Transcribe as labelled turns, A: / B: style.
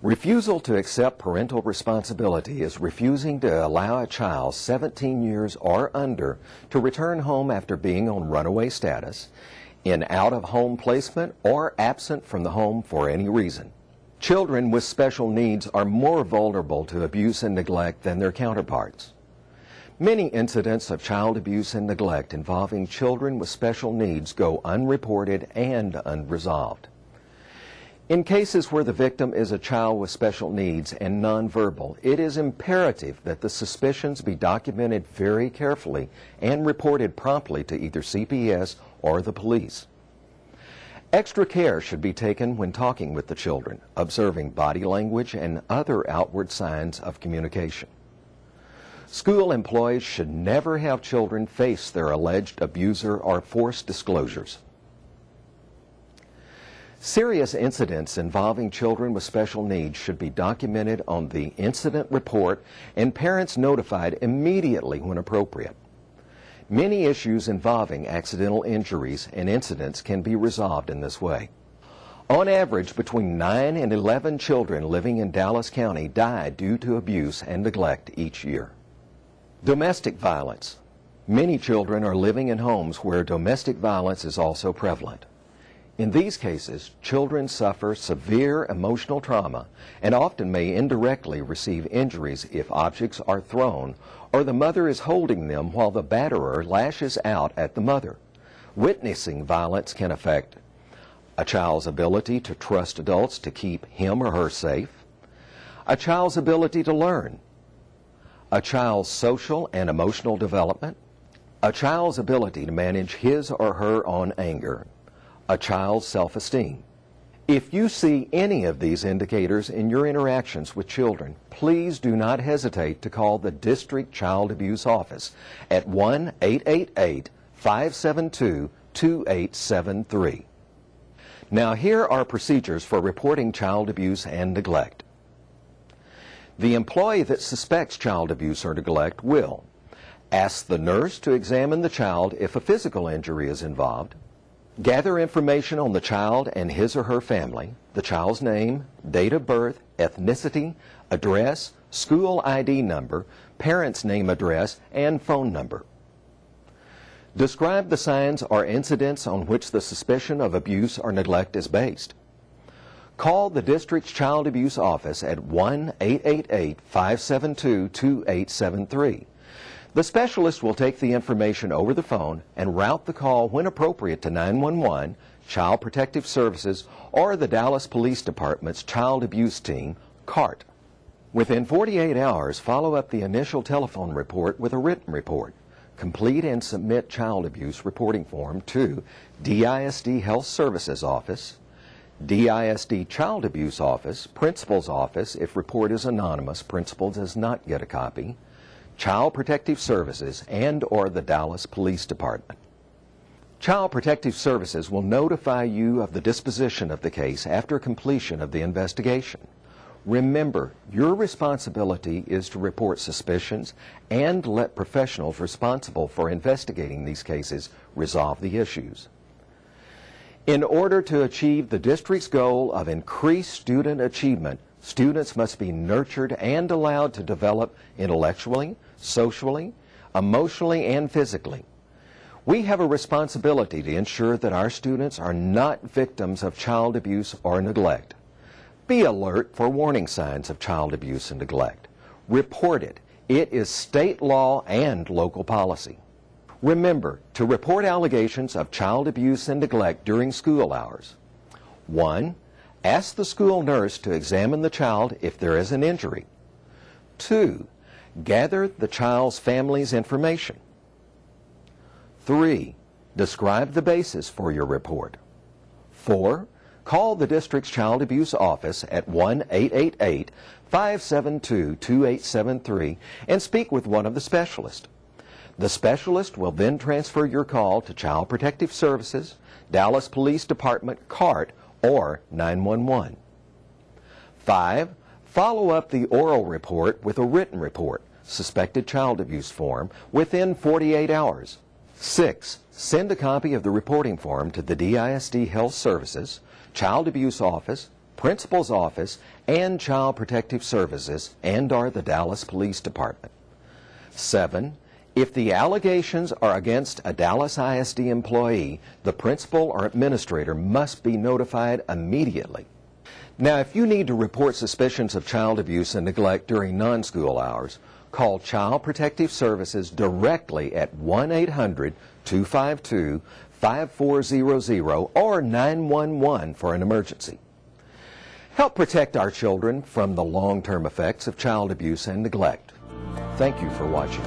A: Refusal to accept parental responsibility is refusing to allow a child 17 years or under to return home after being on runaway status, in out-of-home placement, or absent from the home for any reason. Children with special needs are more vulnerable to abuse and neglect than their counterparts. Many incidents of child abuse and neglect involving children with special needs go unreported and unresolved. In cases where the victim is a child with special needs and nonverbal, it is imperative that the suspicions be documented very carefully and reported promptly to either CPS or the police. Extra care should be taken when talking with the children, observing body language and other outward signs of communication. School employees should never have children face their alleged abuser or force disclosures. Serious incidents involving children with special needs should be documented on the incident report and parents notified immediately when appropriate. Many issues involving accidental injuries and incidents can be resolved in this way. On average, between 9 and 11 children living in Dallas County die due to abuse and neglect each year. Domestic violence. Many children are living in homes where domestic violence is also prevalent. In these cases, children suffer severe emotional trauma and often may indirectly receive injuries if objects are thrown or the mother is holding them while the batterer lashes out at the mother. Witnessing violence can affect a child's ability to trust adults to keep him or her safe, a child's ability to learn, a child's social and emotional development, a child's ability to manage his or her own anger, a child's self-esteem. If you see any of these indicators in your interactions with children, please do not hesitate to call the District Child Abuse Office at 1-888-572-2873. Now here are procedures for reporting child abuse and neglect. The employee that suspects child abuse or neglect will ask the nurse to examine the child if a physical injury is involved, gather information on the child and his or her family, the child's name, date of birth, ethnicity, address, school ID number, parent's name, address, and phone number. Describe the signs or incidents on which the suspicion of abuse or neglect is based. Call the District's Child Abuse Office at 1-888-572-2873. The specialist will take the information over the phone and route the call when appropriate to 911, Child Protective Services, or the Dallas Police Department's Child Abuse Team, CART. Within 48 hours, follow up the initial telephone report with a written report. Complete and submit child abuse reporting form to DISD Health Services Office, DISD Child Abuse Office, Principal's Office. If report is anonymous, Principal does not get a copy, Child Protective Services, and or the Dallas Police Department. Child Protective Services will notify you of the disposition of the case after completion of the investigation. Remember, your responsibility is to report suspicions and let professionals responsible for investigating these cases resolve the issues. In order to achieve the district's goal of increased student achievement, students must be nurtured and allowed to develop intellectually, socially, emotionally, and physically. We have a responsibility to ensure that our students are not victims of child abuse or neglect. Be alert for warning signs of child abuse and neglect. Report it. It is state law and local policy. Remember to report allegations of child abuse and neglect during school hours. 1. Ask the school nurse to examine the child if there is an injury. 2. Gather the child's family's information. 3. Describe the basis for your report. 4. Call the district's Child Abuse Office at 1-888-572-2873 and speak with one of the specialists. The specialist will then transfer your call to Child Protective Services, Dallas Police Department, CART, or 911. 5. Follow up the oral report with a written report, suspected child abuse form, within 48 hours. 6. Send a copy of the reporting form to the DISD Health Services, Child Abuse Office, principal's office, and Child Protective Services and/or the Dallas Police Department. 7. If the allegations are against a Dallas ISD employee, the principal or administrator must be notified immediately. Now, if you need to report suspicions of child abuse and neglect during non-school hours, call Child Protective Services directly at 1-800-252-5400 or 911 for an emergency. Help protect our children from the long-term effects of child abuse and neglect. Thank you for watching.